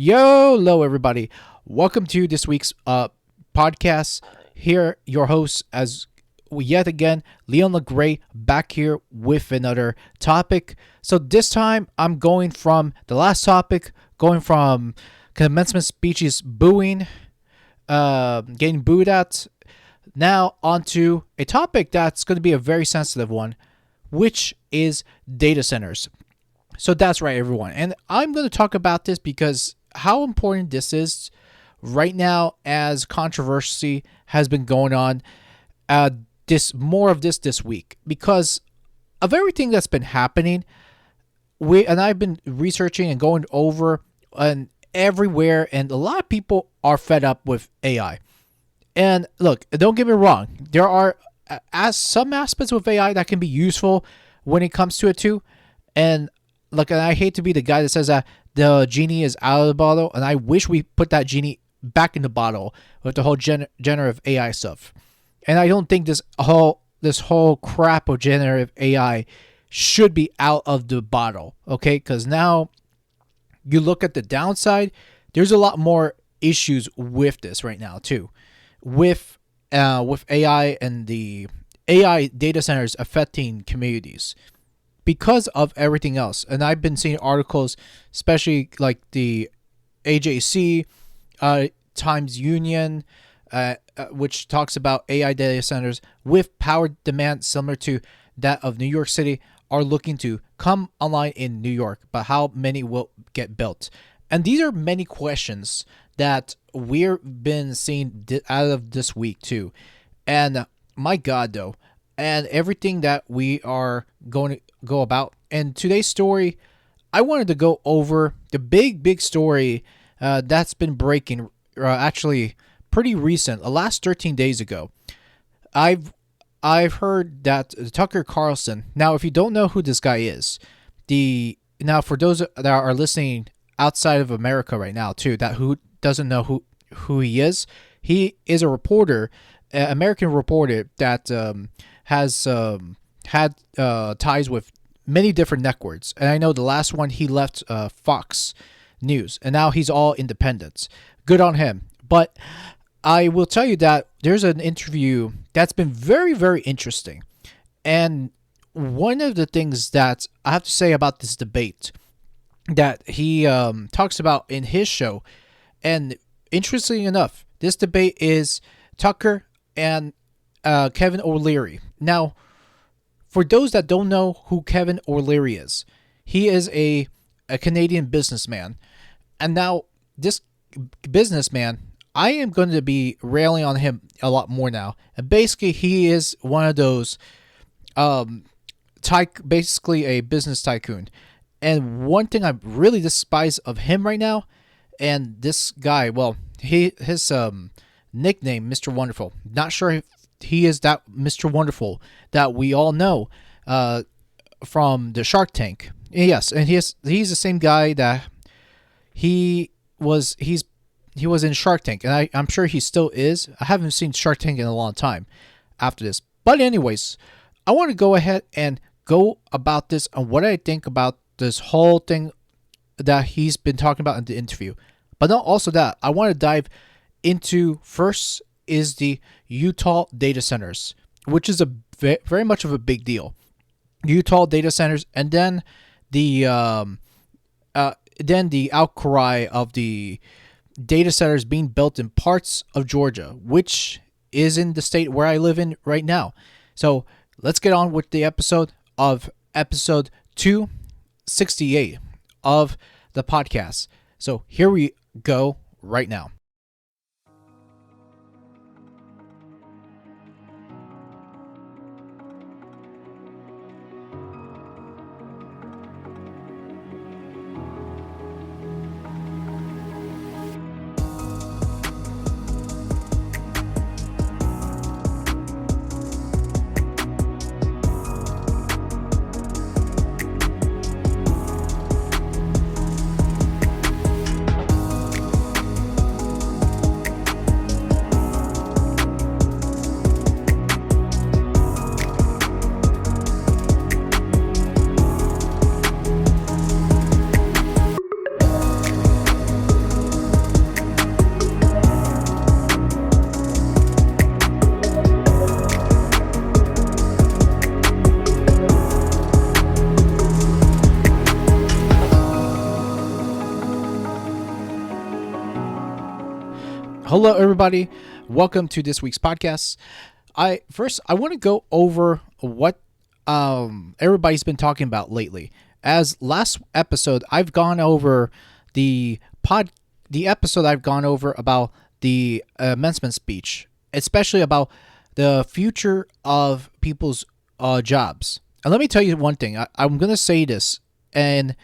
Hello, everybody. Welcome to this week's podcast. Here, your host, as yet again, Leon LeGray, back here with another topic. So this time, I'm going from the last topic, going from commencement speeches booing, getting booed at, now onto a topic that's going to be a very sensitive one, which is data centers. So that's right, everyone. And I'm going to talk about this because how important this is right now as controversy has been going on. This more of this week because of everything that's been happening. I've been researching and going over and everywhere, and a lot of people are fed up with AI. And look, don't get me wrong, there are as some aspects with AI that can be useful when it comes to it too. And look, and I hate to be the guy that says that the genie is out of the bottle, and I wish we put that genie back in the bottle with the whole generative AI stuff. And I don't think this whole crap of generative AI should be out of the bottle, okay? Because now you look at the downside, there's a lot more issues with this right now too, with AI and the AI data centers affecting communities because of everything else. And I've been seeing articles, especially like the AJC, Times Union, which talks about AI data centers with power demand similar to that of New York City are looking to come online in New York, but how many will get built? And these are many questions that we've been seeing out of this week too. And my God, though, and everything that we are going to go about. And today's story, I wanted to go over the big story that's been breaking, actually pretty recent, the last 13 days ago. I've heard that Tucker Carlson. Now, if you don't know who this guy is, for those that are listening outside of America right now too, that who doesn't know who he is a reporter, American reporter that has had ties with many different networks. And I know the last one he left Fox News, and now he's all independent. Good on him. But I will tell you that there's an interview that's been very, very interesting. And one of the things that I have to say about this debate that he talks about in his show, and interestingly enough, this debate is Tucker and Kevin O'Leary. Now, for those that don't know who Kevin O'Leary is, he is a Canadian businessman. And now, this businessman, I am going to be railing on him a lot more now. And basically, he is one of those, basically a business tycoon. And one thing I really despise of him right now, and this guy, well, his nickname, Mr. Wonderful. Not sure if he is that Mr. Wonderful that we all know from the Shark Tank. Yes, and he's the same guy that he was in Shark Tank, and I'm sure he still is. I haven't seen Shark Tank in a long time after this. But anyways, I want to go ahead and go about this and what I think about this whole thing that he's been talking about in the interview. But not also that, I want to dive into first is the Utah data centers, which is a very much of a big deal. Utah data centers, and then the outcry of the data centers being built in parts of Georgia, which is in the state where I live in right now. So let's get on with the episode 268 of the podcast. So here we go right now. Hello, everybody. Welcome to this week's podcast. I want to go over what everybody's been talking about lately. As last episode, I've gone over the episode I've gone over about the commencement speech, especially about the future of people's jobs. And let me tell you one thing. I'm going to say this and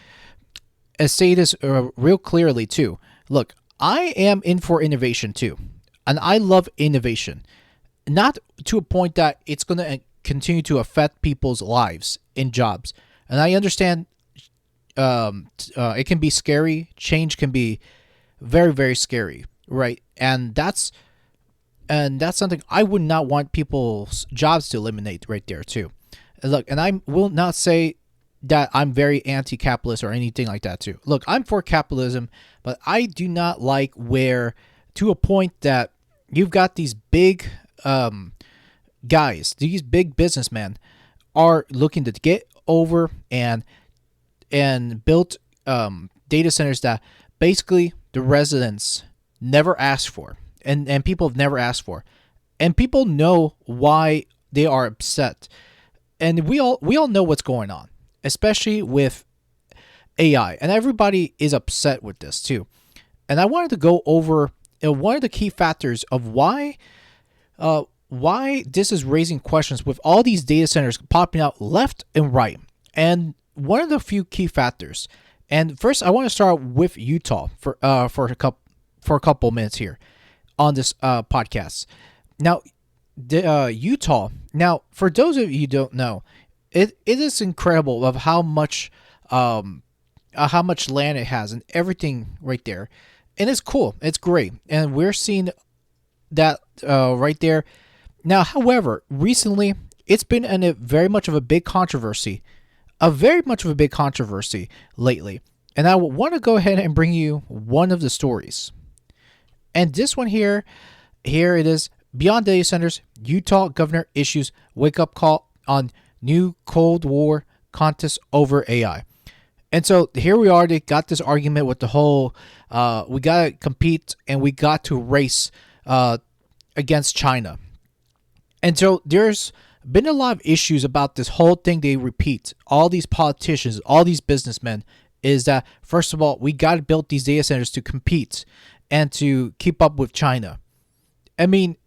say this real clearly too. Look, I am in for innovation too, and I love innovation, not to a point that it's going to continue to affect people's lives in jobs. And I understand it can be scary. Change can be very, very scary, right? And that's something I would not want people's jobs to eliminate right there too. Look, and I will not say that I'm very anti-capitalist or anything like that too. Look, I'm for capitalism, but I do not like where, to a point that you've got these big guys, these big businessmen are looking to get over and build data centers that basically the residents never asked for, and people have never asked for, and people know why they are upset, and we all know what's going on, especially with AI, and everybody is upset with this too. And I wanted to go over one of the key factors of why this is raising questions with all these data centers popping out left and right. And one of the few key factors. And first, I want to start with Utah for a couple minutes here on this podcast. Now, Utah. Now, for those of you who don't know, it is incredible of how much land it has and everything right there, and it's cool. It's great, and we're seeing that right there. Now, however, recently it's been a very much of a big controversy, lately, and I want to go ahead and bring you one of the stories. And this one here it is. Beyond data centers, Utah governor issues wake-up call on new Cold War contest over AI. And so here we are. They got this argument with the whole, we got to compete and we got to race against China. And so there's been a lot of issues about this whole thing. They repeat, all these politicians, all these businessmen, is that, first of all, we got to build these data centers to compete and to keep up with China. I mean,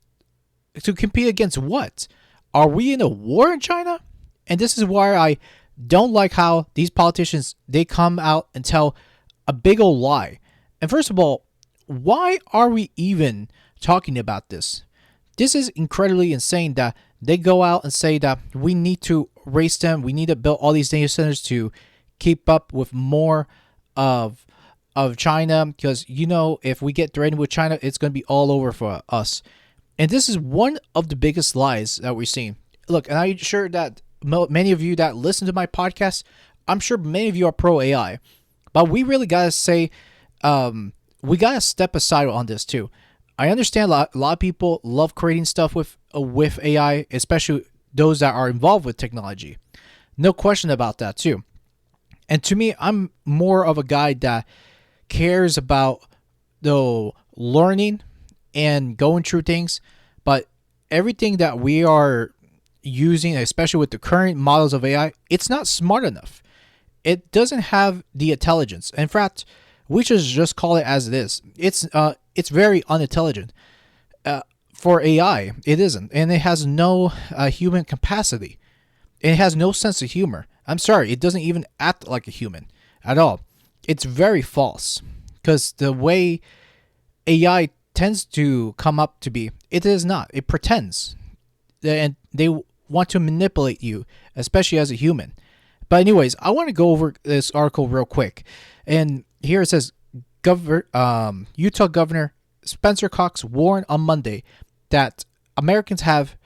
to compete against what? Are we in a war in China? And this is why I don't like how these politicians, they come out and tell a big old lie. And first of all, why are we even talking about this? This is incredibly insane that they go out and say that we need to race them. We need to build all these data centers to keep up with more of China, because, if we get threatened with China, it's going to be all over for us. And this is one of the biggest lies that we're seeing. Look, and I'm sure that many of you that listen to my podcast, I'm sure many of you are pro AI, but we really got to say, we got to step aside on this too. I understand a lot of people love creating stuff with AI, especially those that are involved with technology. No question about that too. And to me, I'm more of a guy that cares about the learning and going through things, but everything that we are using, especially with the current models of AI, it's not smart enough. It doesn't have the intelligence. In fact, we should just call it as it is. It's very unintelligent. For AI, it isn't, and it has no human capacity. It has no sense of humor. I'm sorry, it doesn't even act like a human at all. It's very false, because the way AI tends to come up to be, it is not. It pretends, and they want to manipulate you, especially as a human. But anyways, I want to go over this article real quick, and here it says, Utah Governor Spencer Cox warned on Monday that Americans have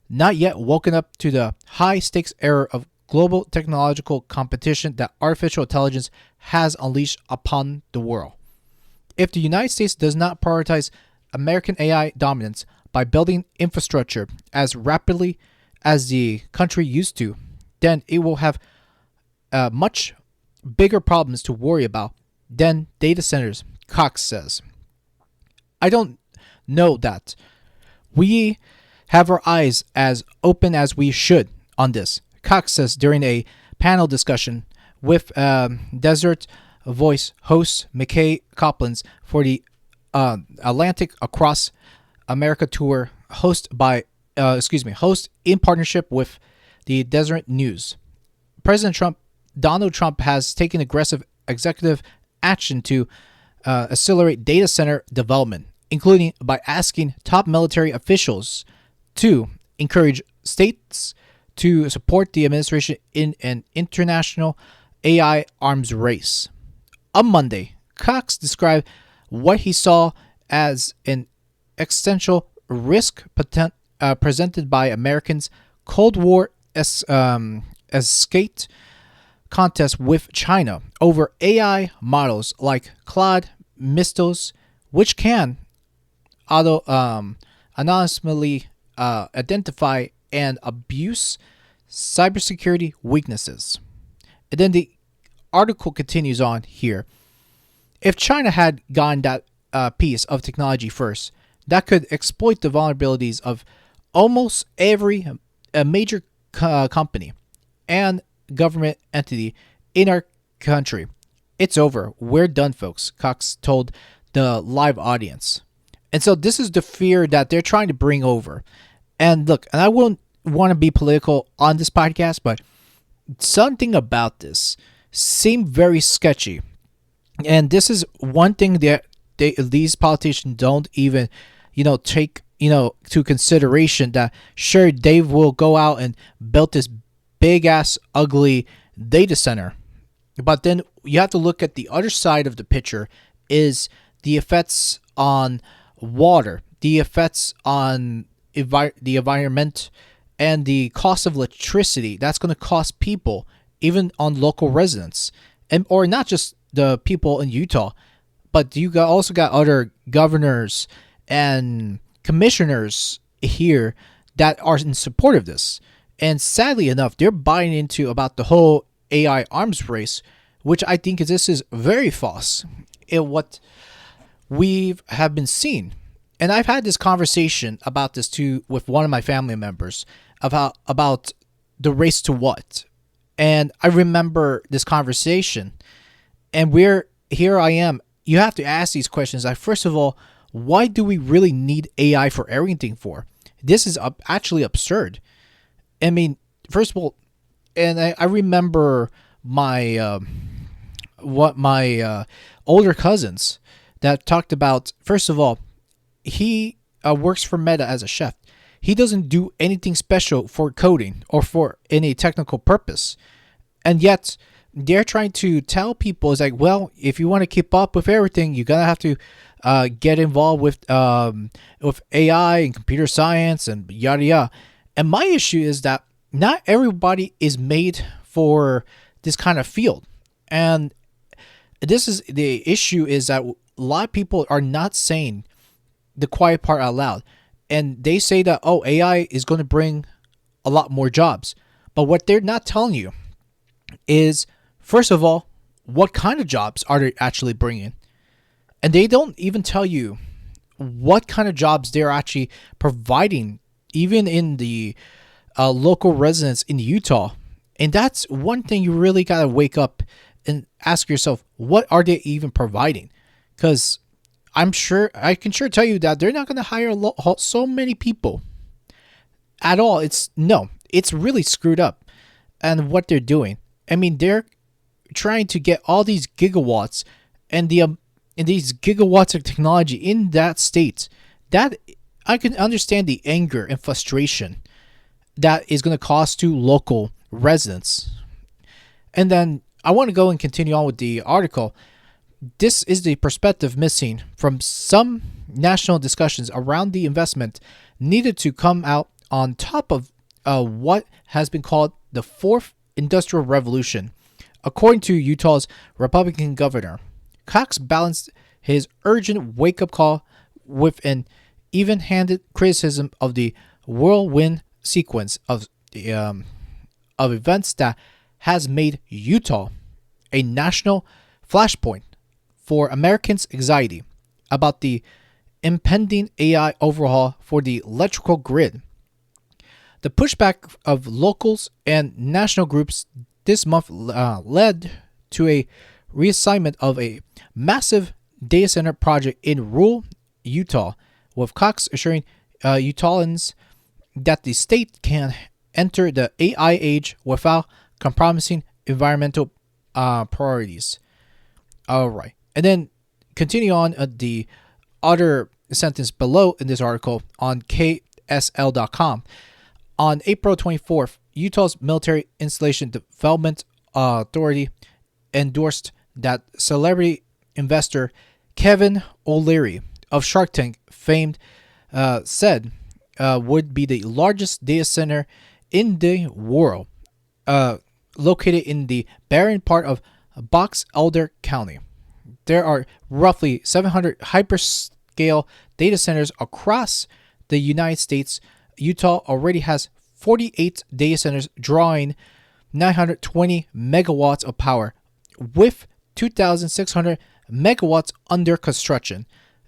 not yet woken up to the high-stakes era of global technological competition that artificial intelligence has unleashed upon the world. If the United States does not prioritize American AI dominance by building infrastructure as rapidly as the country used to, then it will have much bigger problems to worry about than data centers, Cox says. I don't know that we have our eyes as open as we should on this, Cox says during a panel discussion with Desert Voice host McKay Coplans for the Atlantic Across America tour, host in partnership with the Deseret News. Donald Trump has taken aggressive executive action to accelerate data center development, including by asking top military officials to encourage states to support the administration in an international AI arms race. On Monday, Cox described what he saw as an existential risk presented by Americans' Cold War escape contest with China over AI models like Claude Mistral, which can anonymously identify and abuse cybersecurity weaknesses. And then the article continues on here. If China had gotten that piece of technology first, that could exploit the vulnerabilities of almost every major company and government entity in our country. It's over. We're done, folks, Cox told the live audience. And so this is the fear that they're trying to bring over. And look, and I won't want to be political on this podcast, but something about this seemed very sketchy. And this is one thing that these politicians don't even, take, to consideration, that sure, they will go out and build this big ass ugly data center. But then you have to look at the other side of the picture, is the effects on water, the effects on the environment, and the cost of electricity. That's going to cost people, even on local residents, or not just the people in Utah, but you also got other governors and commissioners here that are in support of this. And sadly enough, they're buying into about the whole AI arms race, which I think this is very false in what we have been seeing. And I've had this conversation about this too with one of my family members about the race to what. And I remember this conversation, and here I am. You have to ask these questions. Like, first of all, why do we really need AI for everything for? This is actually absurd. I mean, first of all, and I remember my older cousins that talked about, first of all, he works for Meta as a chef. He doesn't do anything special for coding or for any technical purpose. And yet, they're trying to tell people, it's like, well, if you want to keep up with everything, you're going to have to get involved with AI and computer science and yada yada. And my issue is that not everybody is made for this kind of field. And this is the issue, is that a lot of people are not saying the quiet part out loud. And they say that, oh, AI is going to bring a lot more jobs. But what they're not telling you is, first of all, what kind of jobs are they actually bringing? And they don't even tell you what kind of jobs they're actually providing, even in the local residents in Utah. And that's one thing you really got to wake up and ask yourself, what are they even providing? Because I can tell you that they're not going to hire so many people at all. It's really screwed up. And what they're doing, I mean, they're trying to get all these gigawatts and these gigawatts of technology in that state. That I can understand the anger and frustration that is going to cause to local residents. And then I want to go and continue on with the article. This is the perspective missing from some national discussions around the investment needed to come out on top of what has been called the fourth industrial revolution. According to Utah's Republican governor, Cox balanced his urgent wake-up call with an even-handed criticism of the whirlwind sequence of events that has made Utah a national flashpoint for Americans' anxiety about the impending AI overhaul for the electrical grid. The pushback of locals and national groups this month led to a reassignment of a massive data center project in rural Utah, with Cox assuring Utahans that the state can enter the AI age without compromising environmental priorities. All right. And then continue on the other sentence below in this article on KSL.com. On April 24th, Utah's Military Installation Development Authority endorsed that celebrity investor Kevin O'Leary of Shark Tank fame said would be the largest data center in the world, located in the barren part of Box Elder County. There are roughly 700 hyperscale data centers across the United States. Utah already has 48 data centers drawing 920 megawatts of power, with 2,600 megawatts under construction,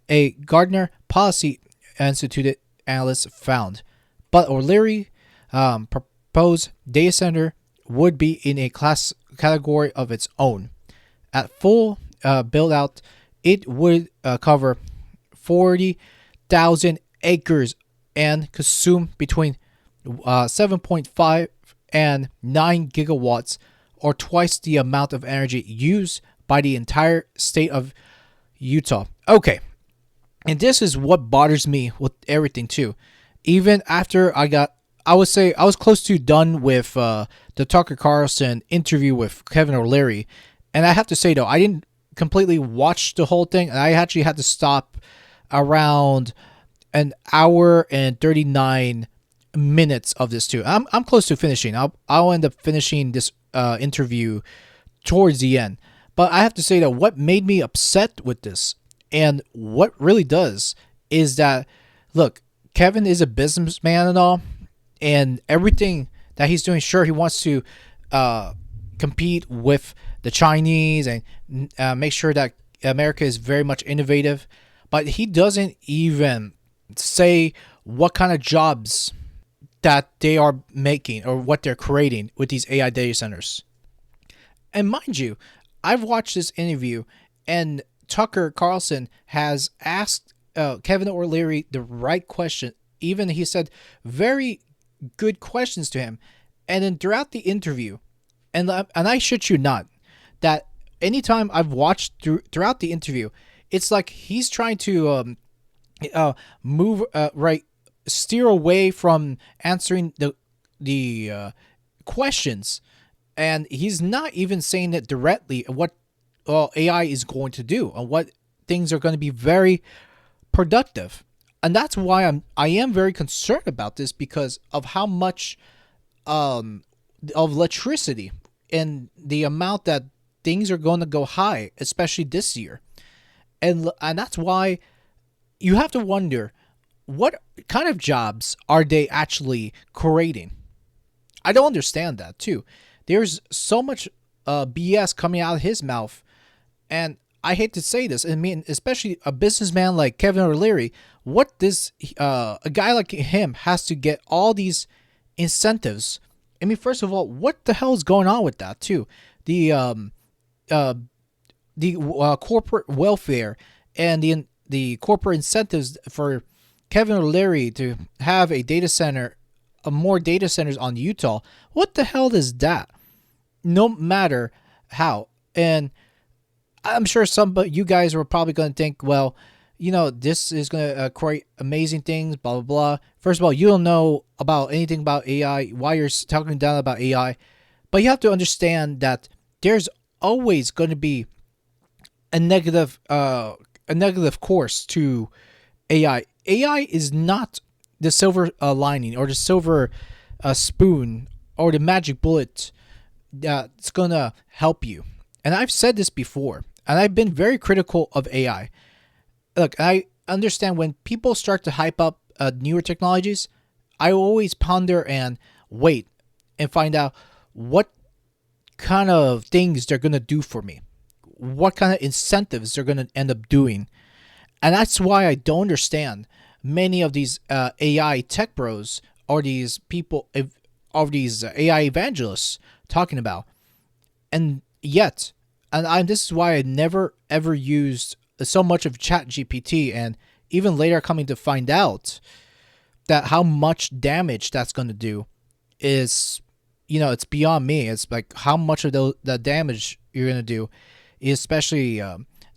a Gardner Policy Institute analyst found. But O'Leary proposed data center would be in a category of its own. At full build out, it would cover 40,000 acres and consume between 7.5 and 9 gigawatts, or twice the amount of energy used by the entire state of Utah. Okay, and this is what bothers me with everything too. Even after I would say I was close to done with the Tucker Carlson interview with Kevin O'Leary, and I have to say though, I didn't completely watch the whole thing, and I actually had to stop around an hour and 39 minutes of this too. I'm close to finishing. I'll end up finishing this interview towards the end. But I have to say that what made me upset with this, and what really does, is that, look, Kevin is a businessman and all, and everything that he's doing, sure, he wants to compete with the Chinese and make sure that America is very much innovative, but he doesn't even say what kind of jobs that they are making or what they're creating with these AI data centers. And mind you, I've watched this interview, and Tucker Carlson has asked Kevin O'Leary the right question. Even he said very good questions to him. And then throughout the interview, and I shit you not, that anytime I've watched throughout the interview, it's like he's trying to steer away from answering the questions, and he's not even saying it directly what AI is going to do and what things are going to be very productive. And that's why I am very concerned about this, because of how much of electricity and the amount that things are going to go high, especially this year. And that's why you have to wonder, what kind of jobs are they actually creating? I don't understand that too. There's so much BS coming out of his mouth, and I hate to say this. I mean, especially a businessman like Kevin O'Leary, a guy like him has to get all these incentives. I mean, first of all, what the hell is going on with that too? The corporate welfare and the corporate incentives for Kevin O'Leary to have a data center, more data centers on Utah. What the hell is that? No matter how. And I'm sure some of you guys were probably going to think, well, this is going to create amazing things, blah, blah, blah. First of all, you don't know about anything about AI, why you're talking down about AI. But you have to understand that there's always going to be a negative course to AI. AI is not the silver lining or the silver spoon or the magic bullet that's going to help you. And I've said this before, and I've been very critical of AI. Look, I understand when people start to hype up newer technologies, I always ponder and wait and find out what kind of things they're going to do for me, what kind of incentives they're going to end up doing. And that's why I don't understand many of these AI tech bros or these people of these AI evangelists talking about. And yet, this is why I never ever used so much of Chat GPT, and even later coming to find out that how much damage that's going to do is, it's beyond me. It's like how much of the damage you're going to do, especially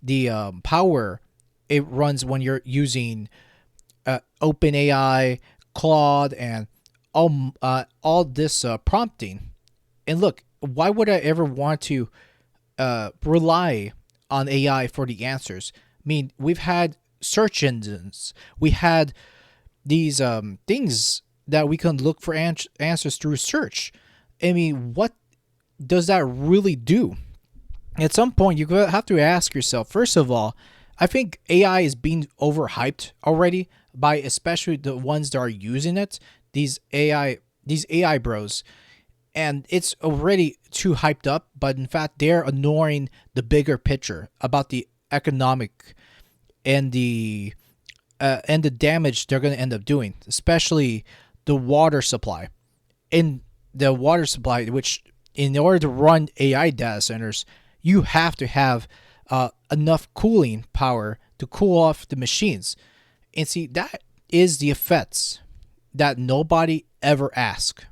the power it runs when you're using OpenAI, Claude, and all this prompting. And look, why would I ever want to rely on AI for the answers? I mean, we've had search engines, we had these things that we can look for answers through search. I mean, what does that really do? At some point, you have to ask yourself, first of all, I think AI is being overhyped already by especially the ones that are using it, these AI bros. And it's already too hyped up, but in fact, they're ignoring the bigger picture about the economic and the damage they're going to end up doing, especially the water supply. In the water supply, which in order to run AI data centers, you have to have enough cooling power to cool off the machines. And see, that is the effects that nobody ever asks.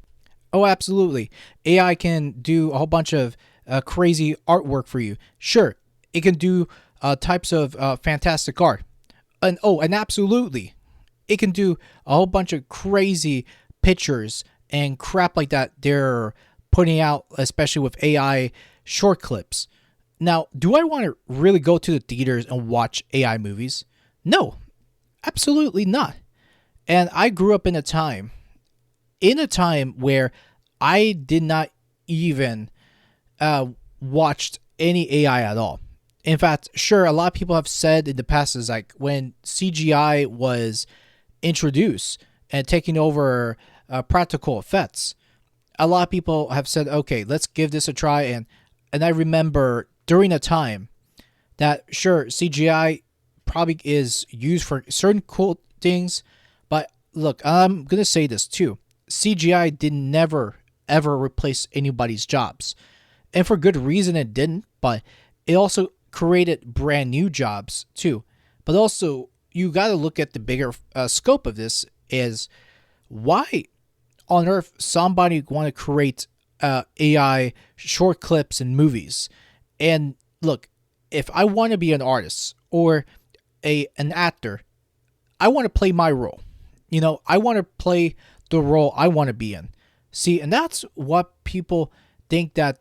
Oh, absolutely. AI can do a whole bunch of crazy artwork for you. Sure, it can do types of fantastic art. And absolutely, it can do a whole bunch of crazy pictures and crap like that they're putting out, especially with AI short clips. Now, do I want to really go to the theaters and watch AI movies? No, absolutely not. And I grew up in a time where I did not even watched any AI at all. In fact, sure, a lot of people have said in the past is like when CGI was introduced and taking over practical effects, a lot of people have said, okay, let's give this a try. And I remember during a time that, sure, CGI probably is used for certain cool things, but look, I'm going to say this too. CGI did never, ever replace anybody's jobs. And for good reason it didn't, but it also created brand new jobs too. But also, you got to look at the bigger scope of this is why on earth somebody want to create AI short clips and movies. And look, if I want to be an artist or an actor, I want to play my role. I want to play the role I want to be in. See, and that's what people think that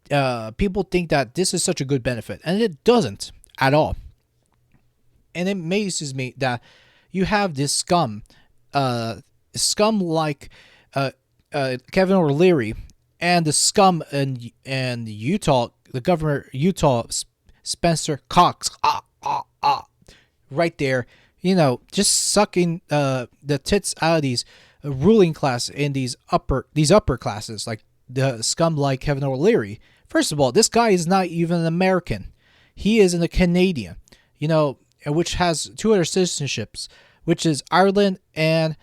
this is such a good benefit, and it doesn't at all. And it amazes me that you have this scum like Kevin or Leary, and the scum in Utah, the governor of Utah, Spencer Cox, right there, just sucking the tits out of these ruling class in these upper classes, like the scum like Kevin O'Leary. First of all, this guy is not even an American. He is a Canadian, which has two other citizenships, which is Ireland, and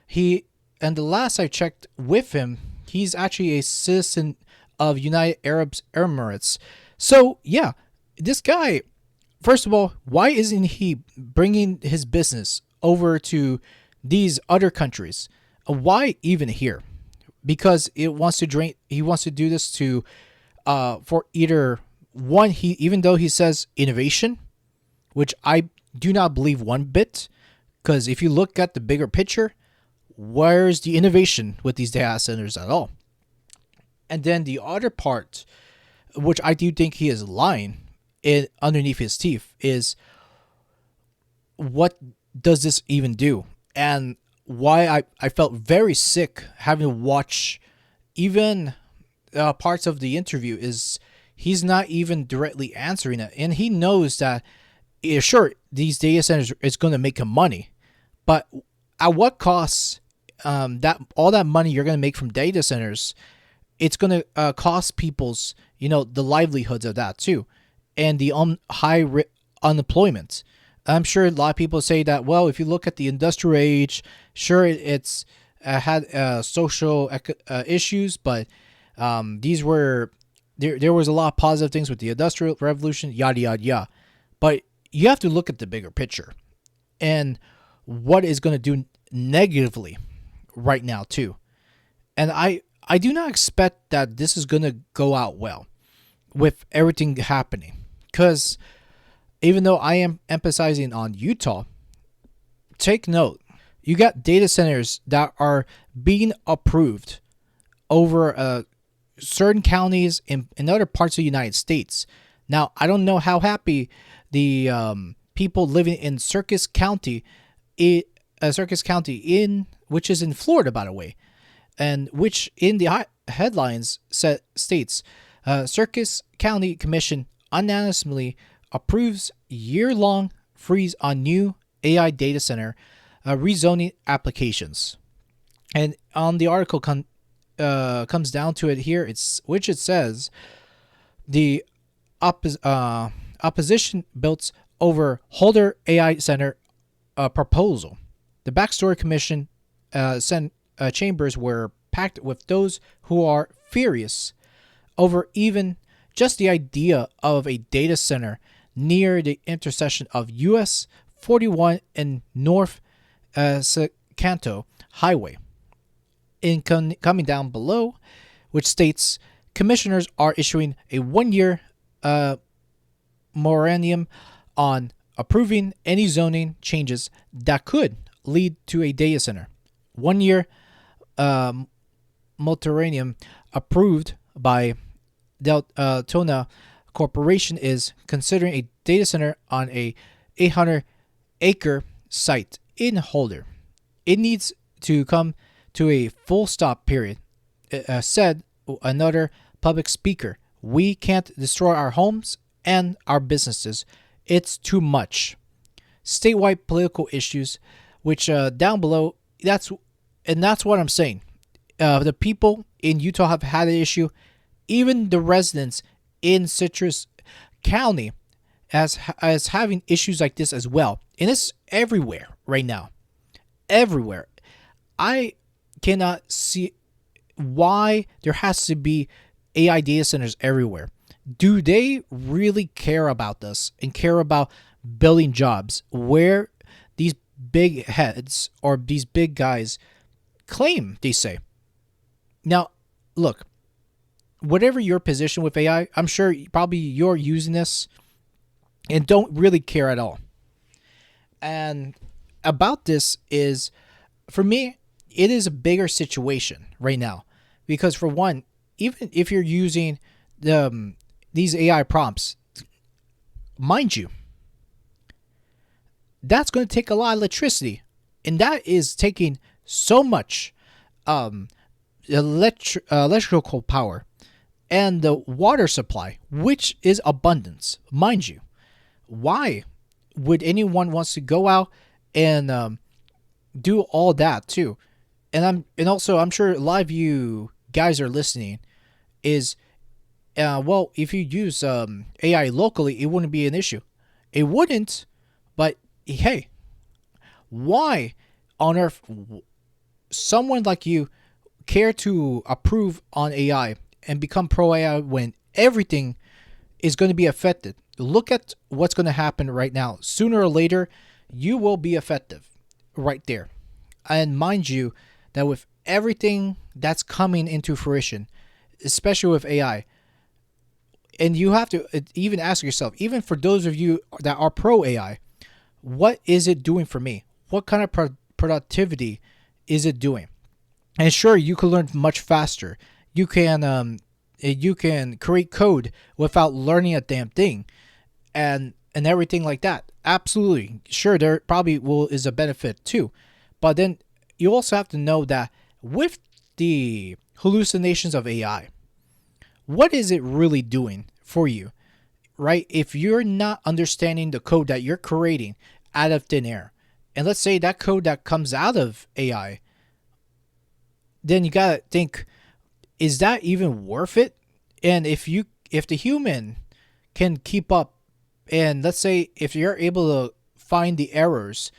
the last I checked with him, he's actually a citizen of United Arab Emirates. So yeah, this guy, first of all, why isn't he bringing his business over to these other countries? Why even here? Because he wants to do this to for either one, even though he says innovation, which I do not believe one bit, because if you look at the bigger picture, where's the innovation with these data centers at all? And then the other part, which I do think he is lying underneath his teeth, is what does this even do? And why I felt very sick having to watch even parts of the interview is he's not even directly answering it. And he knows that, sure, these data centers is going to make him money, but at what cost? That all that money you're going to make from data centers, it's going to cost people's, the livelihoods of that too, and the high unemployment. I'm sure a lot of people say that, well, if you look at the industrial age, sure, it's had social issues, but these were, there was a lot of positive things with the industrial revolution, yada, yada, yada. But you have to look at the bigger picture and what is going to do negatively right now, too. And I do not expect that this is going to go out well with everything happening. Because even though I am emphasizing on Utah, take note, you got data centers that are being approved over certain counties in other parts of the United States. Now, I don't know how happy the people living in Circus County, which is in Florida, by the way, and which in the headlines states, Circus County Commission unanimously approves year-long freeze on new AI data center rezoning applications. And on the article comes down to it here, which it says the opposition built over Holder AI Center proposal. The backstory commission chambers were packed with those who are furious over even just the idea of a data center near the intersection of US 41 and North Sacramento Highway. Coming down below, which states commissioners are issuing a 1-year moratorium on approving any zoning changes that could lead to a data center. 1-year moratorium approved by Deltona Corporation is considering a data center on a 800-acre site in Holder. It needs to come to a full stop, period, said another public speaker. We can't destroy our homes and our businesses. It's too much. Statewide political issues, which down below, that's what I'm saying. The people in Utah have had an issue. Even the residents in Citrus County as having issues like this as well. And it's everywhere right now. Everywhere. I cannot see why there has to be AI data centers everywhere. Do they really care about this and care about building jobs where these big heads or these big guys claim they say? Now, look, whatever your position with AI, I'm sure probably you're using this and don't really care at all. And about this is, for me, it is a bigger situation right now. Because for one, even if you're using these AI prompts, mind you, that's going to take a lot of electricity. And that is taking so much electrical power and the water supply, which is abundance, mind you. Why would anyone wants to go out and do all that too? And I'm sure a lot of you guys are listening is, well, if you use AI locally, it wouldn't be an issue. It wouldn't, but hey, why on earth someone like you care to approve on AI and become pro AI when everything is going to be affected? Look at what's going to happen right now. Sooner or later, you will be effective right there. And mind you, that with everything that's coming into fruition, especially with AI, and you have to even ask yourself, even for those of you that are pro AI, what is it doing for me? What kind of productivity is it doing? And sure, you can learn much faster. You can create code without learning a damn thing, and everything like that. Absolutely, sure, there probably is a benefit too, but then you also have to know that with the hallucinations of AI, what is it really doing for you, right? If you're not understanding the code that you're creating out of thin air, and let's say that code that comes out of AI, then you gotta think, is that even worth it? And if the human can keep up, and let's say if you're able to find the errors,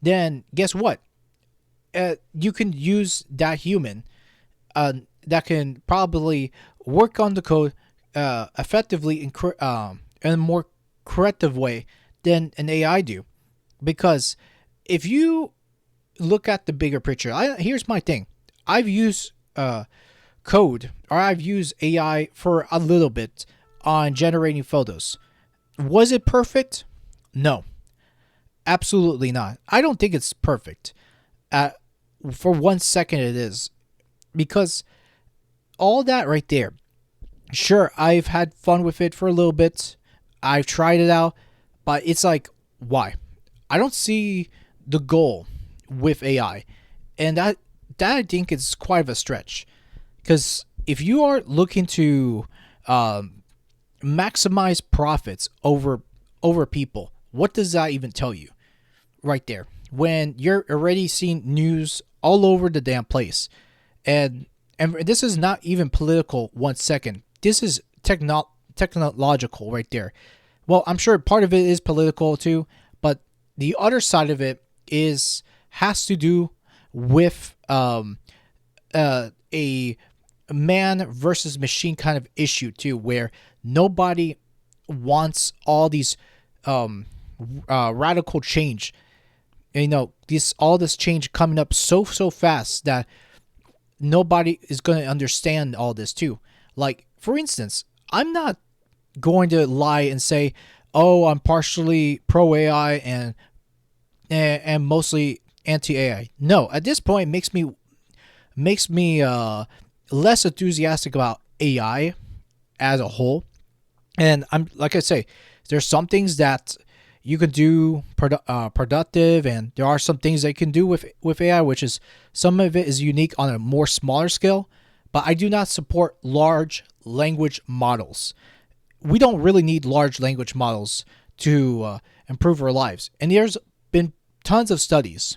then guess what? You can use that human that can probably work on the code effectively in a more corrective way than an AI do. Because if you look at the bigger picture, here's my thing. I've used code, or I've used AI for a little bit on generating photos. Was it perfect? No, absolutely not. I don't think it's perfect. For 1 second it is, because all that right there, sure, I've had fun with it for a little bit. I've tried it out, but it's like, why? I don't see the goal with AI, and that I think is quite of a stretch. Because if you are looking to maximize profits over people, what does that even tell you? Right there, when you're already seeing news all over the damn place, and this is not even political. 1 second, this is technological right there. Well, I'm sure part of it is political too, but the other side of it has to do with a man versus machine kind of issue too, where nobody wants all these radical change. All this change coming up so fast that nobody is going to understand all this too. Like, for instance, I'm not going to lie and say, oh, I'm partially pro AI and mostly anti AI. No, at this point, it makes me less enthusiastic about AI as a whole. And I'm, like I say, there's some things that you can do productive, and there are some things that you can do with AI, which is, some of it is unique on a more smaller scale. But I do not support large language models. We don't really need large language models to improve our lives. And there's been tons of studies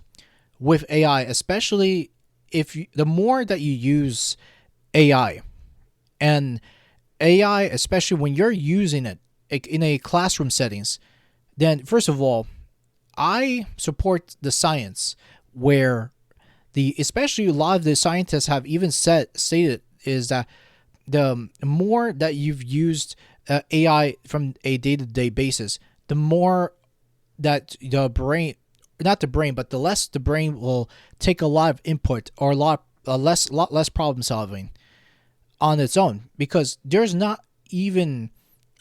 with AI, especially the more that you use AI, and AI, especially when you're using it in a classroom settings, then first of all, I support the science where especially a lot of the scientists have even stated is that the more that you've used AI from a day-to-day basis, the more that the brain, not the brain, but the less the brain will take a lot of input, or a lot less problem solving on its own, because there's not even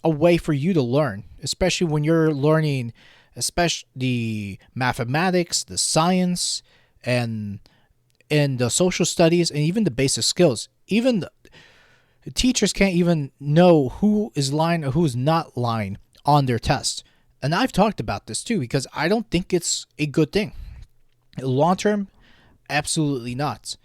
a way for you to learn, especially when you're learning, especially the mathematics, the science, and the social studies, and even the basic skills. Even the teachers can't even know who is lying or who's not lying on their test. And I've talked about this too, because I don't think it's a good thing. Long term, absolutely not.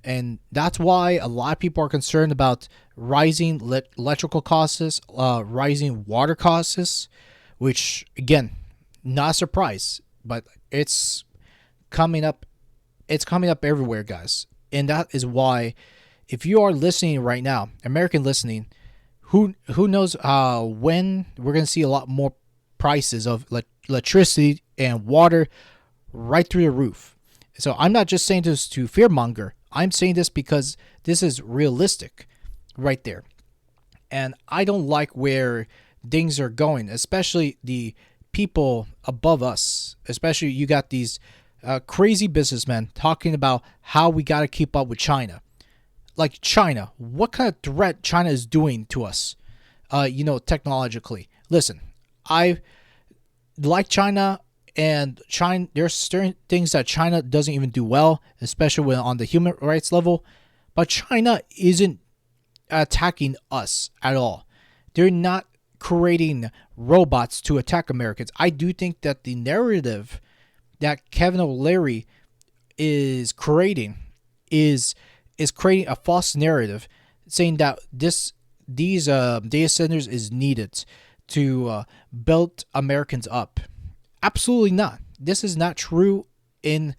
And that's why a lot of people are concerned about rising electrical costs, rising water costs, which, again, not a surprise, but it's coming up. It's coming up everywhere, guys. And that is why, if you are listening right now, American listening, who knows when we're going to see a lot more prices of electricity and water right through the roof. So I'm not just saying this to fearmonger. I'm saying this because this is realistic right there. And I don't like where things are going, especially the people above us. Especially, you got these crazy businessmen talking about how we got to keep up with China. Like, China, what kind of threat China is doing to us, technologically. Listen, I like China, and there's certain things that China doesn't even do well, especially when on the human rights level. But China isn't attacking us at all. They're not creating robots to attack Americans. I do think that the narrative that Kevin O'Leary is creating is creating a false narrative, saying that these data centers is needed to build Americans up. Absolutely not. This is not true in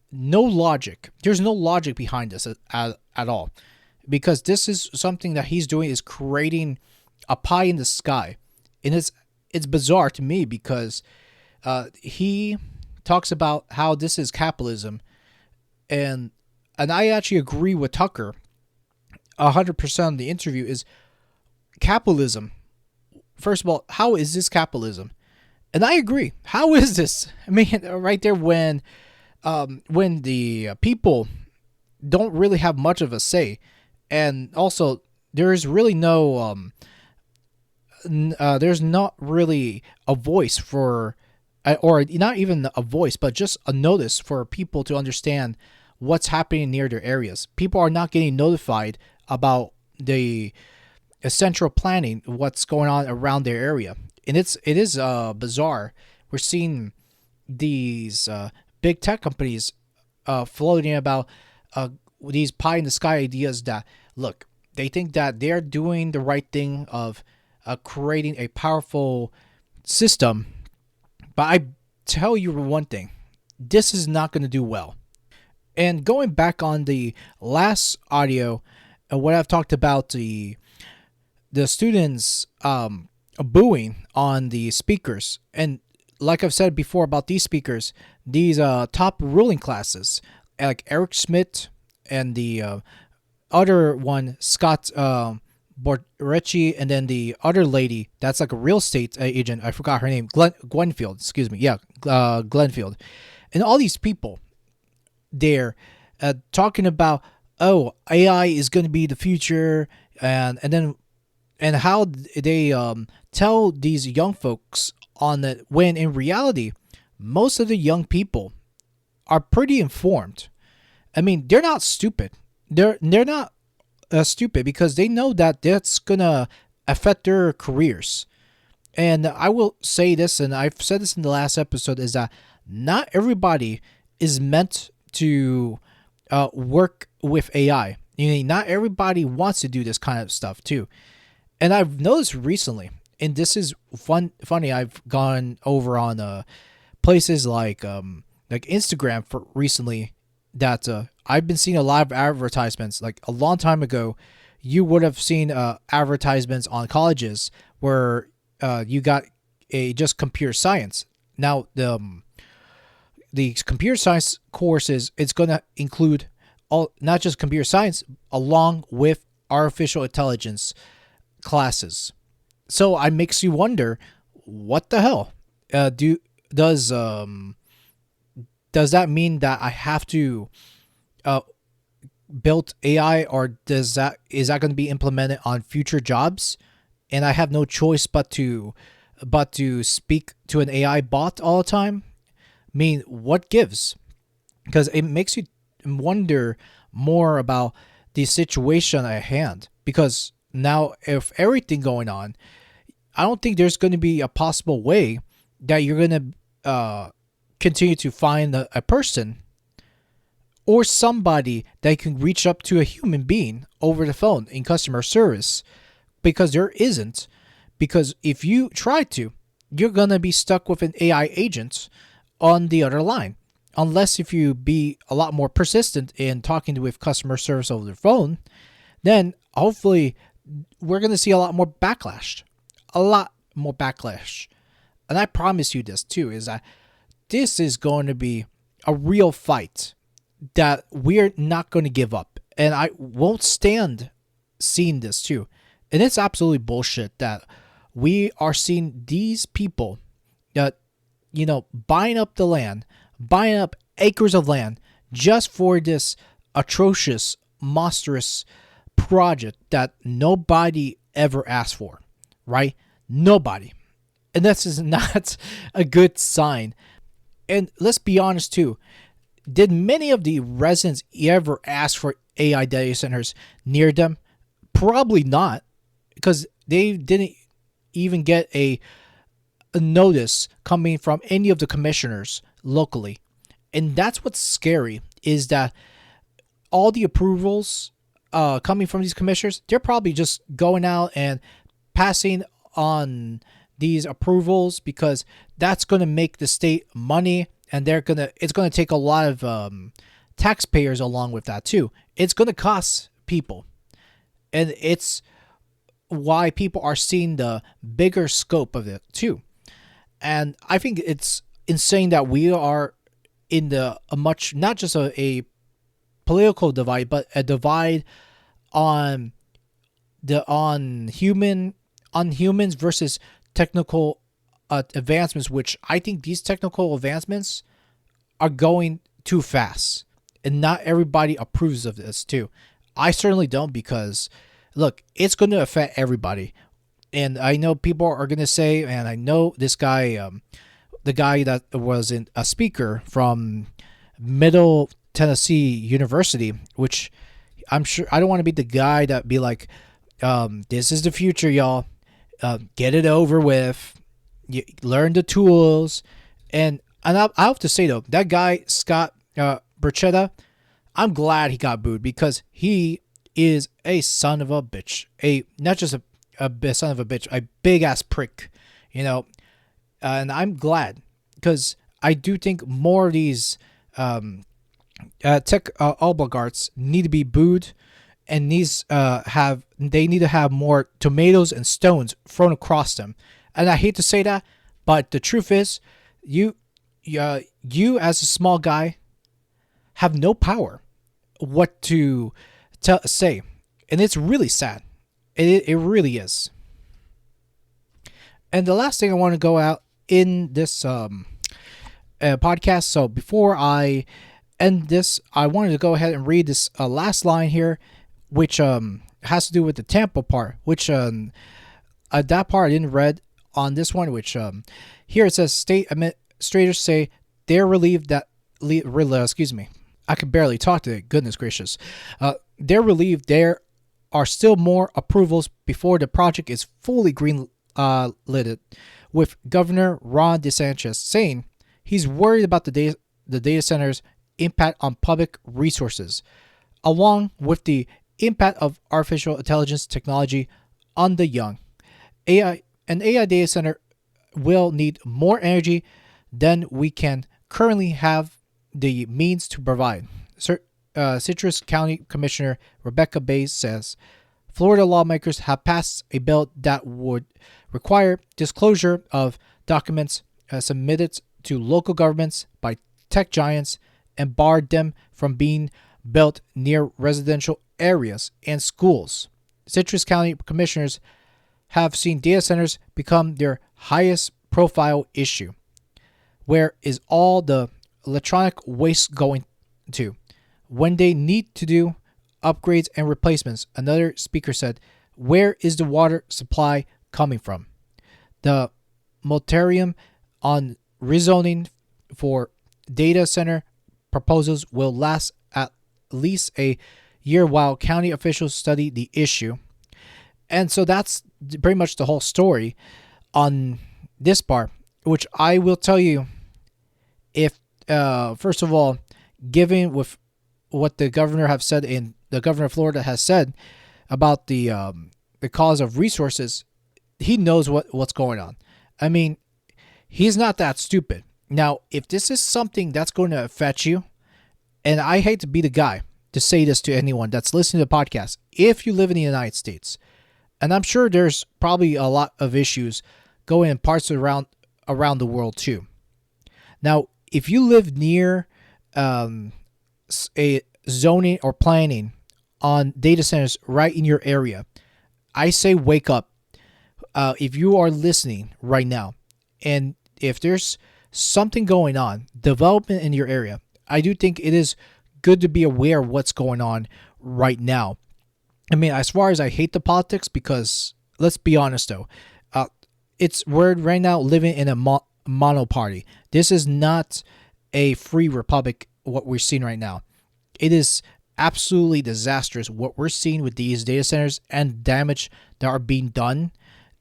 no logic. There's no logic behind this at all. Because this is something that he's doing, is creating a pie in the sky. And it's bizarre to me, because He talks about how this is capitalism, and I actually agree with Tucker 100% of the interview is capitalism. First of all, how is this capitalism? And I agree. How is this? I mean, right there when the people don't really have much of a say, and also there's really no there's not really a voice for, or not even a voice, but just a notice for people to understand what's happening near their areas. People are not getting notified about the central planning, what's going on around their area, and it is bizarre. We're seeing these big tech companies floating about these pie in the sky ideas that look, they think that they're doing the right thing of creating a powerful system, but I tell you one thing, this is not going to do well. And going back on the last audio, what I've talked about the students booing on the speakers, and like I've said before about these speakers, these top ruling classes like Eric Schmidt and the other one Scott Borrecci, and then the other lady that's like a real estate agent. I forgot her name. Glenfield. Excuse me. Yeah, Glenfield, and all these people there talking about, oh, AI is going to be the future, and how they tell these young folks on that, when in reality most of the young people are pretty informed. I mean, they're not stupid. They're not stupid because they know that that's gonna affect their careers. And I will say this, and I've said this in the last episode, is that not everybody is meant to work with AI. You know, not everybody wants to do this kind of stuff too. And I've noticed recently, and this is funny. I've gone over on places like Instagram for recently that I've been seeing a lot of advertisements. Like a long time ago, you would have seen advertisements on colleges where you got a just computer science. Now the computer science courses, it's going to include all, not just computer science, along with artificial intelligence classes. So it makes you wonder, what the hell does that mean that I have to build AI, or is that going to be implemented on future jobs, and I have no choice but to speak to an AI bot all the time? I mean, what gives? Because it makes you wonder more about the situation at hand. Because now, if everything going on, I don't think there's going to be a possible way that you're going to continue to find a person or somebody that can reach up to a human being over the phone in customer service, because there isn't. Because if you try to, you're going to be stuck with an AI agent on the other line, unless if you be a lot more persistent in talking with customer service over the phone. Then hopefully we're going to see a lot more backlash. And I promise you this too, is that this is going to be a real fight that we're not going to give up. And I won't stand seeing this too. And it's absolutely bullshit that we are seeing these people that, buying up the land, buying up acres of land just for this atrocious, monstrous project that nobody ever asked for, right? Nobody. And this is not a good sign. And let's be honest too, did many of the residents ever ask for AI data centers near them? Probably not, because they didn't even get a notice coming from any of the commissioners locally. And that's what's scary, is that all the approvals coming from these commissioners, they're probably just going out and passing on these approvals because that's going to make the state money, and it's going to take a lot of taxpayers along with that too. It's going to cost people, and it's why people are seeing the bigger scope of it too. And I think it's in saying that we are in a much, not just a political divide, but a divide on on humans versus technical advancements, which I think these technical advancements are going too fast, and not everybody approves of this too. I certainly don't, because look, it's going to affect everybody. And I know people are going to say, and I know this guy, the guy that was a speaker from Middle Tennessee University, which I'm sure, I don't want to be the guy that be like, this is the future, y'all. Get it over with. You learn the tools. And I have to say, though, that guy, Scott Burchetta, I'm glad he got booed, because he is a son of a bitch. Not just a son of a bitch, a big ass prick, and I'm glad, because I do think more of these tech oligarchs need to be booed, and they need to have more tomatoes and stones thrown across them. And I hate to say that, but the truth is, you as a small guy have no power what to say, and it's really sad. It really is. And the last thing I want to go out in this podcast. So before I end this, I wanted to go ahead and read this last line here, which has to do with the Tampa part, which that part I didn't read on this one, which here it says state administrators say they're relieved that excuse me, I can barely talk today, goodness gracious. They're relieved there are still more approvals before the project is fully green lit, with Governor Ron DeSantis saying he's worried about the data center's impact on public resources, along with the impact of artificial intelligence technology on the young. An AI data center will need more energy than we can currently have the means to provide. Citrus County Commissioner Rebecca Bays says Florida lawmakers have passed a bill that would require disclosure of documents submitted to local governments by tech giants and barred them from being built near residential areas and schools. Citrus County commissioners have seen data centers become their highest profile issue. Where is all the electronic waste going to? When they need to do upgrades and replacements, another speaker said, where is the water supply coming from? The moratorium on rezoning for data center proposals will last at least a year while county officials study the issue. And so that's pretty much the whole story on this part, which I will tell you, if first of all, given with what the governor have said, and the governor of Florida has said about the cause of resources, he knows what's going on. I mean, he's not that stupid. Now, if this is something that's going to affect you, and I hate to be the guy to say this to anyone that's listening to the podcast, if you live in the United States, and I'm sure there's probably a lot of issues going in parts around the world too. Now, if you live near a zoning or planning on data centers right in your area, I say wake up. If you are listening right now, and if there's something going on, development in your area, I do think it is good to be aware of what's going on right now. I mean, as far as I hate the politics, because let's be honest though, we're right now living in a mono party. This is not a free republic, what we're seeing right now. It is absolutely disastrous what we're seeing with these data centers and damage that are being done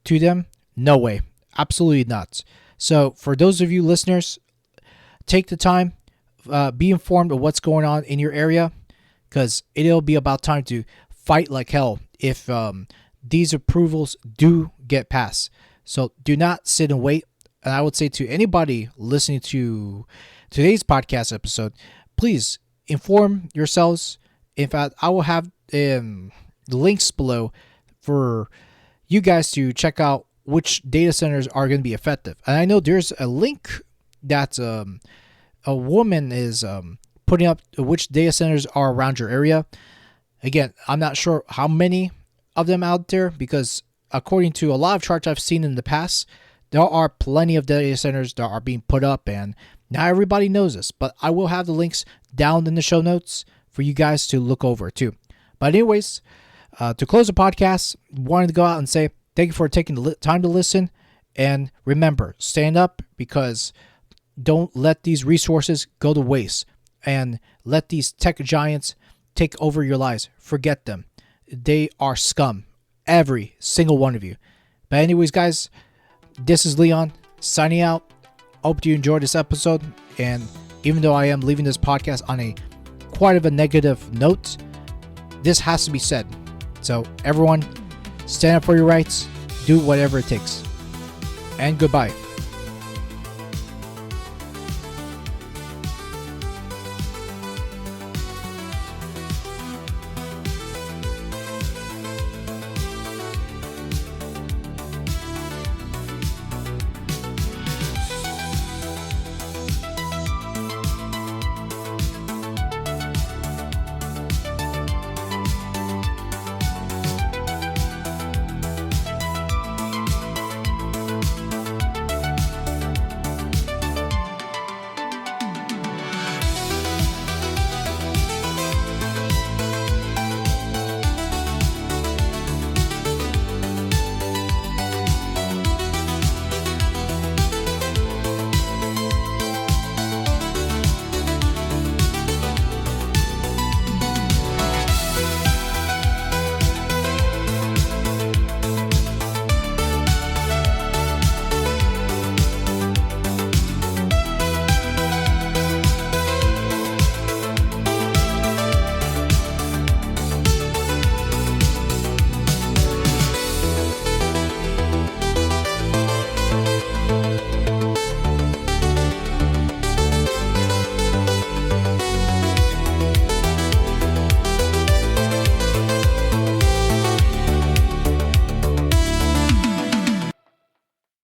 to them. No way. Absolutely not. So for those of you listeners, take the time, be informed of what's going on in your area, because it'll be about time to fight like hell if these approvals do get passed. So do not sit and wait. And I would say to anybody listening to today's podcast episode, please inform yourselves. In fact, I will have the links below for you guys to check out which data centers are going to be effective. And I know there's a link that a woman is putting up which data centers are around your area. Again, I'm not sure how many of them out there, because according to a lot of charts I've seen in the past, there are plenty of data centers that are being put up, and not everybody knows this, but I will have the links down in the show notes for you guys to look over too. But anyways, to close the podcast, wanted to go out and say thank you for taking the time to listen, and remember, stand up, because don't let these resources go to waste, and let these tech giants take over your lives. Forget them. They are scum. Every single one of you. But anyways, guys, this is Leon signing out. Hope you enjoyed this episode. And even though I am leaving this podcast on a quite of a negative note, this has to be said. So everyone, stand up for your rights. Do whatever it takes. And goodbye.